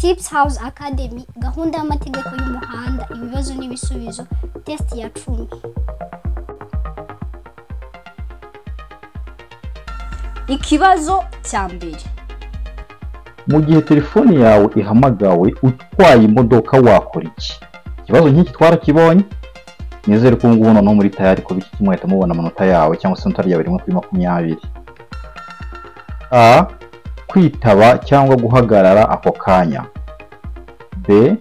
Tips House Academy, gahunda y'amategeko y'umuhanda, ibibazo n'ibisubizo, test ya 10. Ikibazo cya mbere. Mu gihe telefone yawe ihamagawe utwaye imodoka wakora iki? Ikibazo nk'iki twarakibonye. Nizere ko ngubu noneho muri tayari ko biki kimwahita mubona amanota yawe cyangwa se notari yawe rimwe kuri 20. A. Kwitaba cyangwa guhagarara ako kanya. B.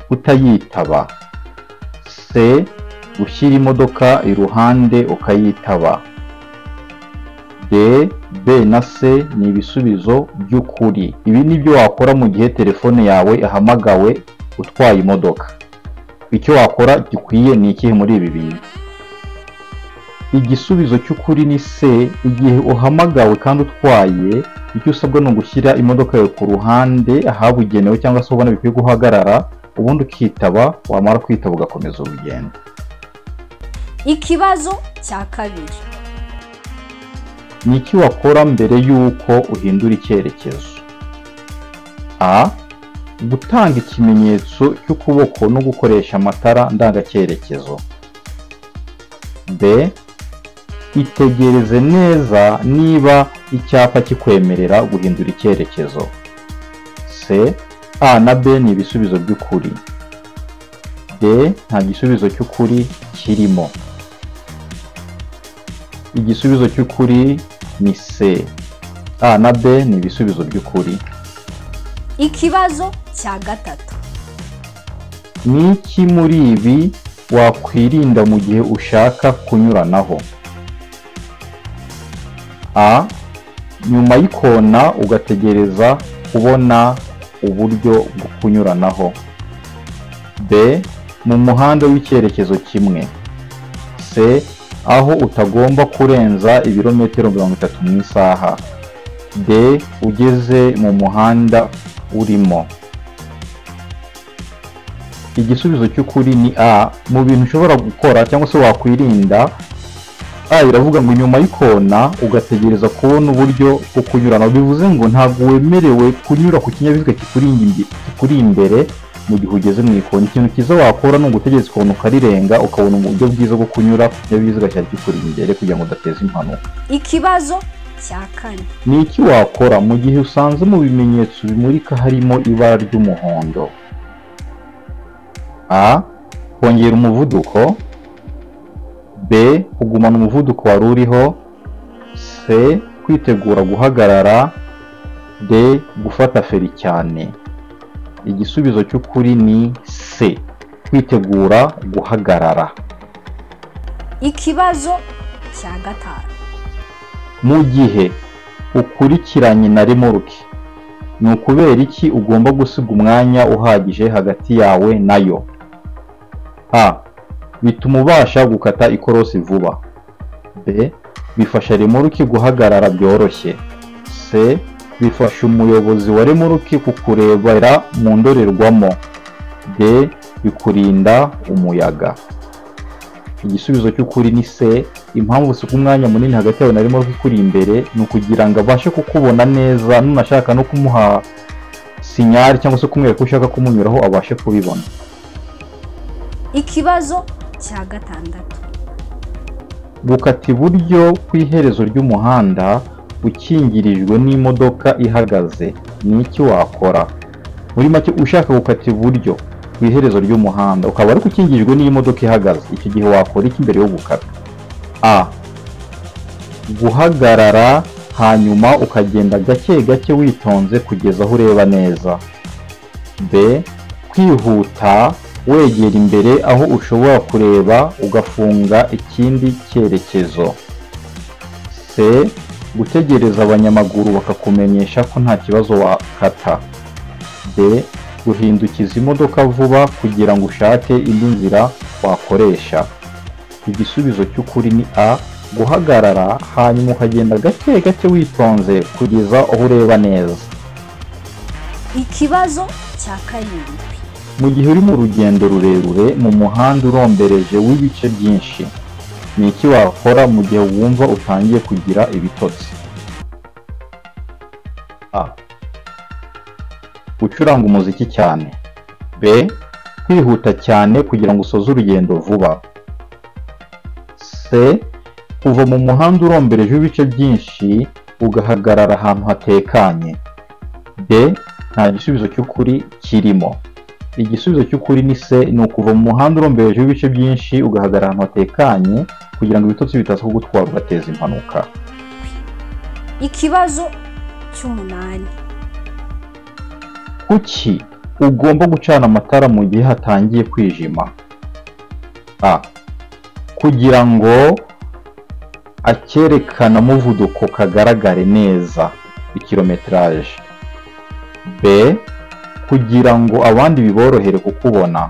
Kutayitaba. C. Gushyira imodoka iruhande ukayitaba. D, B na C ni ibisubizo by'ukuri. Ibi nibyo wakora mu gihe telefone yawe ahamagawe utwaye imodoka. Icyo wakora gikwiye ni ikihe muri ibi bintu? Igisubizo cy'ukuri ni C. Igihe uhamagawe kandi utwaye, icyo usabwa ni ugushyira imodoka yawe ku ruhande ahabugenewe cyangwa se ubona bikwiye guhagarara, ubundi ukitaba, wamara kwitaba ugakomeza urugendo. Ikibazo cya kabiri. Ni iki wakora mbere y'uko uhindura icyerekezo? A. Gutanga ikimenyetso cy'ukuboko no gukoresha amatara ndangacyerekezo. B. Itegereze neza niba icyapa kikwemerera guhindura icyerekezo. C. A na B ni ibisubizo by'ukuri. D. Nta gisubizo cy'ukuri kirimo. Igisubizo cy'ukuri ni C. A na B ni ibisubizo by'ukuri. Ikibazo cya gatatu. Ni iki muri ibi wakwirinda mu gihe ushaka kunyuranaho? A. Nyuma y'ikona ugategereza kubona uburyo bwo kunyuranaho. B. Mu muhanda w'icyerekezo kimwe. C. Aho utagomba kurenza ibirometero 30 mu isaha. D. Ugeze mu muhanda urimo. Igisubizo cy'ukuri ni A. Mu bintu ushobora gukora cyangwa se wakwirinda, A iravuga ngo nyuma y'ikona ugategereza kubona uburyo bwo kunyurana. Bivuze ngo ntabwo wemerewe kunyura ku kinyabiziga kikuri imbere mu gihe ugeze mu ikona. Ikintu kiza wakora ni ugutegereza ukabona ukarirenga, ukabona uburyo bwiza bwo kunyura ku kinyabiziga cyari kikuri imbere kugira ngo udateza impanuka. Ikibazo cya kane. Ni iki wakora mu gihe usanze mu bimenyetso bimurika harimo ibara ry'umuhondo? A. Kongera umuvuduko. B. Kugumana umuvuduko wari uriho. C. Kwitegura guhagarara. D. Gufata feri cyane. Igisubizo cy'ukuri ni C. Kwitegura guhagarara. Ikibazo cya gatanu. Mu gihe ukurikiranye na remorke, ni ukubera iki ugomba gusiga umwanya uhagije hagati yawe nayo? A. Bituma ubasha gukata ikorosi vuba. B. Bifasha remorke guhagarara byoroshye. C. Bifasha umuyobozi wa remorke kukurebera mu ndorerwamo. D. Bikurinda umuyaga. Igisubizo cy'ukuri ni C. Impamvu usiga umwanya munini hagati yawe na remorke ikuri imbere ni ukugira ngo abashe kukubona neza, nunashaka no kumuha sinyari cyangwa se kumwereka ko ushaka kumunyuraho abashe kubibona. Ikibazo cya gatandatu. Gukata iburyo ku iherezo ry'umuhanda ukingirijwe n'imodoka ihagaze, ni iki wakora? Muri make ushaka gukata iburyo ku iherezo ry'umuhanda ukaba ari ukingirijwe n'imodoka ihagaze, icyo gihe wakora iki mbere yo gukata? A. Guhagarara hanyuma ukagenda gake gake witonze kugeza aho ureba neza. B. Kwihuta wegera imbere aho ushobora kureba ugafunga ikindi cyerekezo. C. Gutegereza abanyamaguru bakakumenyesha ko nta kibazo wakata. D. Guhindukiza imodoka vuba kugira ngo ushake indi nzira wakoresha. Igisubizo cy'ukuri ni A. Guhagarara hanyuma ukagenda gake gake witonze kugeza aho ureba neza. Ikibazo cya karindwi. Mu gihe uri mu rugendo rurerure mu muhanda urombereje w'ibice byinshi, ni iki wakora mu gihe wumva utangiye kugira ibitotsi? A. gucuranga umuziki cyane. B. Kwihuta cyane kugira ngo usoze urugendo vuba. C. Kuva mu muhanda urombereje ibice byinshi ugahagarara ahantu hatekanye. D. Nta gisubizo cy'ukuri kirimo. Igisubizo cy'ukuri ni C, ni ukuva mu muhanda urombereje ibice byinshi ugahagarara ahantu hatekanye kugira ngo ibitotsi bitaza kugutwara ugateza impanuka. Ikibazo cy'umunani. Kuki ugomba gucana amatara mu gihe hatangiye kwijima? A. Kugira ngo akerekana umuvuduko kagaragare neza, ikilometeraje. B. Kugira ngo abandi biborohere kukubona.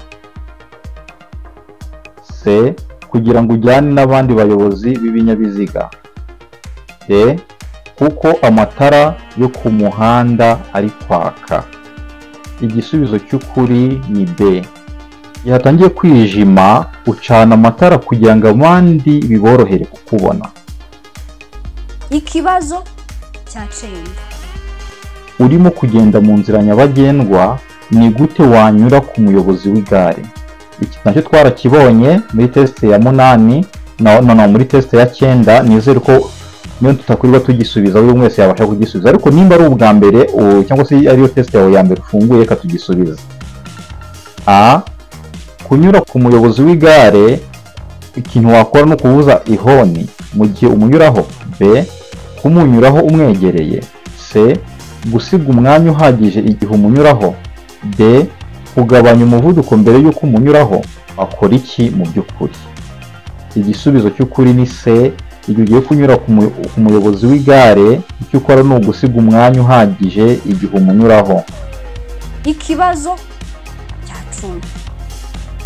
C. Kugira ngo ujyane n'abandi bayobozi b'ibinyabiziga. D. Kuko amatara yo ku muhanda ari kwaka. Igisubizo cy'ukuri ni B. Iyo hatangiye kwijima ucana amatara kugira ngo abandi biborohere kukubona. Ikibazo cya 9. Urimo kugenda mu nzira nyabagendwa, ni gute wanyura ku muyobozi w'igare? Iki nacyo twarakibonye muri test ya 8 no muri test ya 9. Nizere ko niyo tutakurirwa tugisubiza buri mwese yabasha kugisubiza, ariko nimba ari ubwa mbere cyangwa se ariyo test yawe ya mbere ufunguye katugisubiza. A. Kunyura ku muyobozi w'igare, ikintu wakora no kubuza ihoni mu gihe umunyuraho. B. Kumunyuraho umwegereye. C. Gusiga umwanya uhagije igihe umunyuraho. D. Kugabanya umuvuduko mbere y'uko umunyuraho. Akora iki mu by'ukuri? Igisubizo cy'ukuri ni C. Igihe ugiye kunyura ku muyobozi w'igare, icyo ukora ni ugusiga umwanya uhagije igihe umunyuraho. Ikibazo cya 10.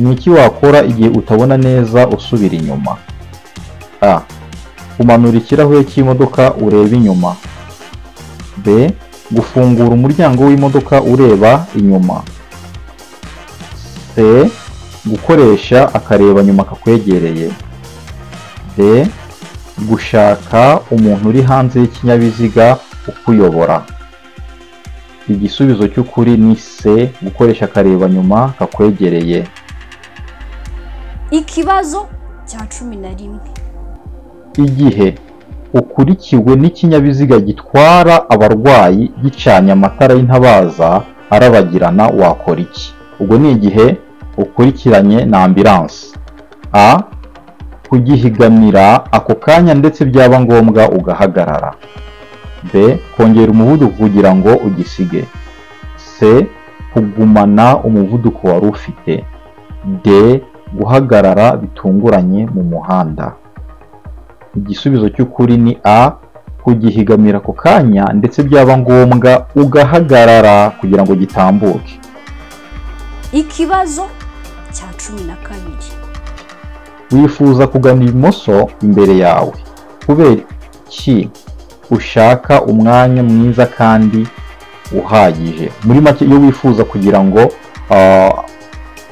Ni iki wakora igihe utabona neza usubira inyuma? A. Kumanura ikirahure cy'imodoka ureba inyuma. B. Gufungura umuryango w'imodoka ureba inyuma. C. Gukoresha akareba nyuma kakwegereye. D. Gushaka umuntu uri hanze y'ikinyabiziga ukuyobora. Igisubizo cy'ukuri ni C. Gukoresha akareba nyuma kakwegereye. Ikibazo cya 11. Igihe ukurikiwe n'ikinyabiziga gitwara abarwayi gicanye amatara y'intabaza arabagirana, wakora iki? Ubwo ni igihe ukurikiranye na ambulance. A. Kugihigamira ako kanya ndetse byaba ngombwa ugahagarara. B. Kongera umuvuduko kugira ngo ugisige. C. Kugumana umuvuduko wari ufite. D. Guhagarara bitunguranye mu muhanda. Igisubizo cy'ukuri ni A. Kugihigamira ako kanya ndetse byaba ngombwa ugahagarara kugira ngo gitambuke. Ikibazo cya 12. Wifuza kugana ibumoso imbere yawe kubera iki? Ushaka umwanya mwiza kandi uhagije. Muri make, iyo wifuza kugira ngo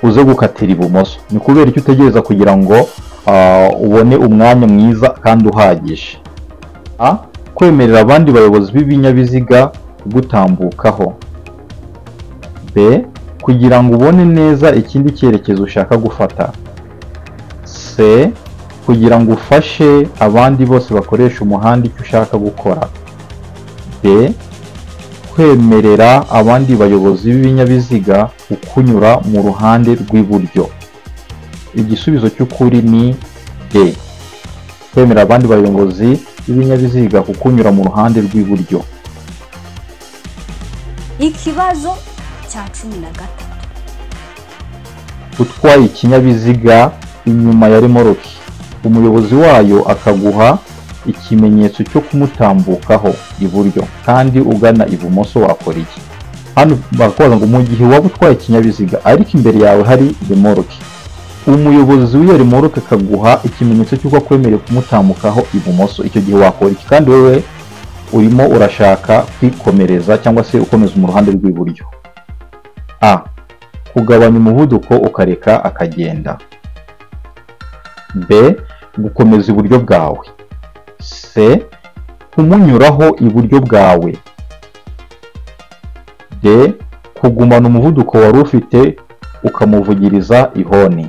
uze gukatira ibumoso, ni kubera icyo utegereza kugira ngo ubone umwanya mwiza kandi uhagije. A. Kwemerera abandi bayobozi b'ibinyabiziga kugutambukaho. B. Kugira ngo ubone neza ikindi cyerekezo ushaka gufata. C. Kugira ngo ufashe abandi bose bakoresha umuhanda icyo ushaka gukora. D. Kwemerera abandi bayobozi b'ibinyabiziga kukunyura mu ruhande rw'iburyo. Igisubizo cy'ukuri ni D. Kwemerera abandi bayobozi b'ibinyabiziga kukunyura mu ruhande rw'iburyo. Ikibazo cya 13. Utwaye ikinyabiziga inyuma ya remoroki, umuyobozi wayo akaguha ikimenyetso cyo kumutambukaho iburyo kandi ugana ibumoso, wakora iki? Hano barakubaza ngo mu gihe waba utwaye ikinyabiziga ariko imbere yawe hari remoroki, umuyobozi w'iyo remoroki akaguha ikimenyetso cy'uko akwemereye kumutambukaho ibumoso, icyo gihe wakora iki? Kandi wewe urimo urashaka kwikomereza cyangwa se ukomeza mu ruhande rw'iburyo. A. Kugabanya umuvuduko ukareka akagenda. B. Gukomeza iburyo bwawe. C. Kumunyuraho iburyo bwawe. D. kugumana umuvuduko wari ufite ukamuvugiriza ihoni.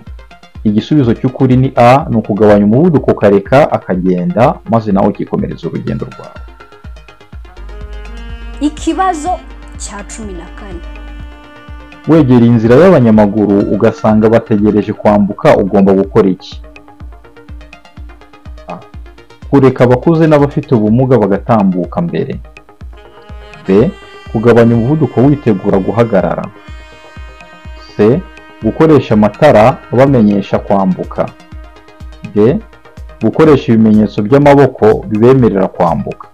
Igisubizo cy'ukuri ni A, ni ukugabanya umuvuduko ukareka akagenda maze nawe ukikomereza urugendo rwawe. Ikibazo cya 14. Wegereye inzira y'abanyamaguru ugasanga bategereje kwambuka, ugomba gukora iki? A, kureka abakuze n'abafite ubumuga bagatambuka mbere. B, kugabanya umuvuduko witegura guhagarara. C, gukoresha amatara bamenyesha kwambuka. D, gukoresha ibimenyetso by'amaboko bibemerera kwambuka.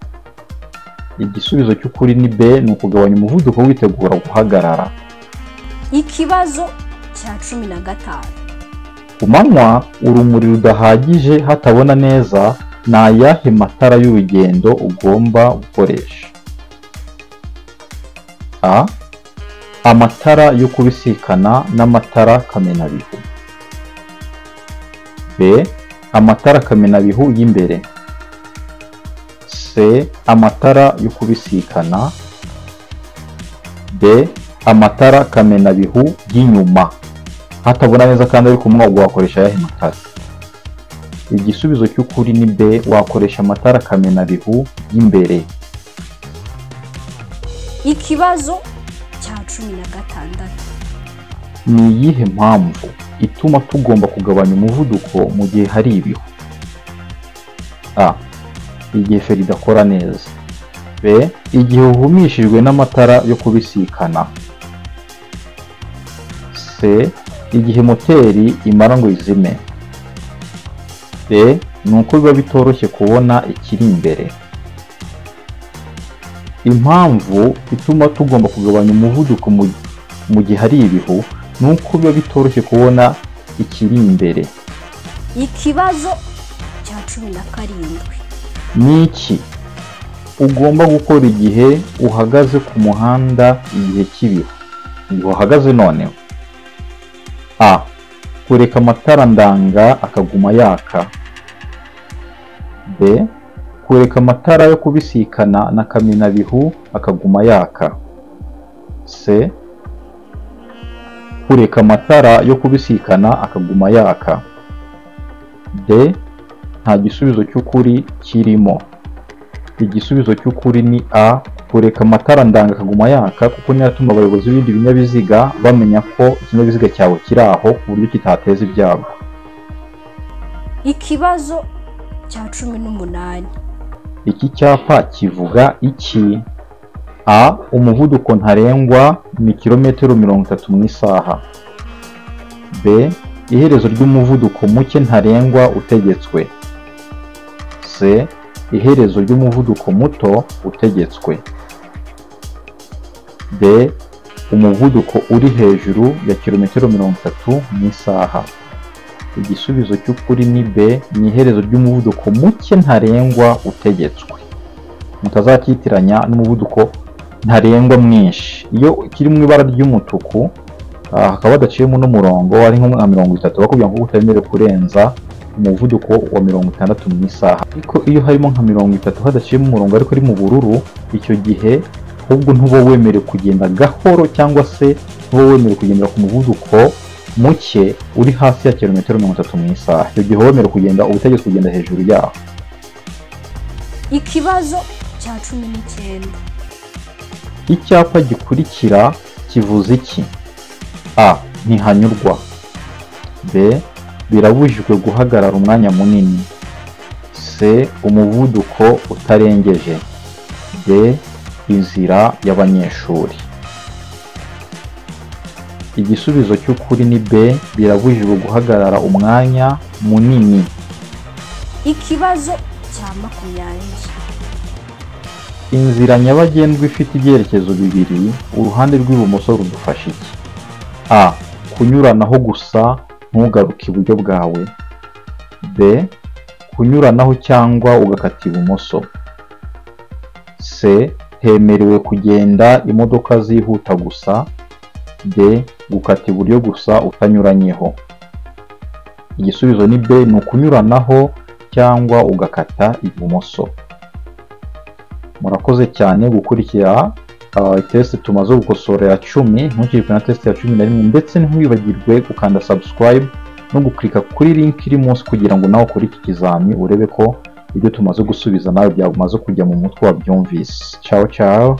Igisubizo cy'ukuri ni B, ni ukugabanya umuvuduko witegura guhagarara. Ikibazo cya 15. Ku manywa urumuri rudahagije hatabona neza, ni ayahe matara y'urugendo ugomba gukoresha? A, amatara yo kubisikana n'amatara kamenabihu. B, amatara kamenabihu y'imbere. C, amatara yo kubisikana. D, amatara kamenabihu y'inyuma. Hatabona neza kandi ari kumwe wakoresha ayahe matara? Igisubizo cy'ukuri ni B, wakoresha amatara kamenabihu y'imbere. Ikibazo cya 16. Ni iyihe mpamvu ituma tugomba kugabanya umuvuduko mu gihe hari ibihu? A, igihe feri idakora neza. B, igihe uhumishijwe n'amatara yo kubisikana. C, igihe moteri imara ngo izime. D, ni uko biba bitoroshye kubona ikiri imbere. Impamvu ituma tugomba kugabanya umuvuduko mu gihe hari ibihu ni uko biba bitoroshye kubona ikiri imbere. Ikibazo cya 17. Ni iki ugomba gukora igihe uhagaze ku muhanda igihe cy'ibihu? Igihe uhagaze noneho. A, kureka amatara ndanga akaguma yaka. B, kureka amatara yo kubisikana na kamenabihu akaguma yaka. C, kureka amatara yo kubisikana akaguma yaka. D, nta gisubizo cy'ukuri kirimo. Igisubizo cy'ukuri ni A, kureka amatara ndanga akaguma yaka, kuko niyo atuma abayobozi b'ibindi binyabiziga bamenya ko ikinyabiziga cyawe kiri aho ku buryo kitateza ibyago. Ikibazo cya 18. Iki cyapa kivuga iki? A, umuvuduko ntarengwa ni kilometero 30 mu isaha. B, iherezo ry'umuvuduko muke ntarengwa utegetswe. C, iherezo ry'umuvuduko muto utegetswe. D, umuvuduko uri hejuru ya kilometero 30 mu isaha. Igisubizo cy'ukuri ni B, ni iherezo ry'umuvuduko muke ntarengwa utegetswe. Mutazakitiranya n'umuvuduko ntarengwa mwinshi. Iyo kiri mu ibara ry'umutuku hakaba hadaciyemo n'umurongo ari nko 30, bakubwira ngo utemerewe kurenza umuvuduko wa 60 mu isaha. Ariko iyo harimo nka 30 hadaciyemo umurongo ariko ari mu bururu, icyo gihe ahubwo ntuba wemerewe kugenda gahoro, cyangwa se ntuba wemerewe kugendera ku muvuduko muke uri hasi ya kilometero 30 mu isaha. Icyo gihe wemerewe kugenda ubutegetswe kugenda hejuru yaho. Ikibazo cya 19. Icyapa gikurikira kivuze iki? A, ntihanyurwa. B, birabujijwe guhagarara umwanya munini. C, umuvuduko utarengeje. D, inzira y'abanyeshuri. Igisubizo cy'ukuri ni B, birabujijwe guhagarara umwanya munini. Ikibazo cya 20. Inzira nyabagendwa ifite ibyerekezo bibiri, uruhande rw'ibumoso rudufasha iki? A, kunyuranaho gusa ntugaruke iburyo bwawe. B, kunyuranaho cyangwa ugakata ibumoso. C, hemerewe kugenda imodoka zihuta gusa. D, gukata iburyo gusa utanyuranyeho. Igisubizo ni B, ni ukunyuranaho cyangwa ugakata ibumoso. Murakoze cyane gukurikira test tumaze gukosora ya 10, ntukirwe na test ya 11 ndetse ntiwibagirwe gukanda subscribe no guklika kuri link iri munsi kugira ngo nawe ukore iki kizami urebe ko ibyo tumaze gusubiza nawe byamaze kujya mu mutwe wabyumvise. Ciao ciao.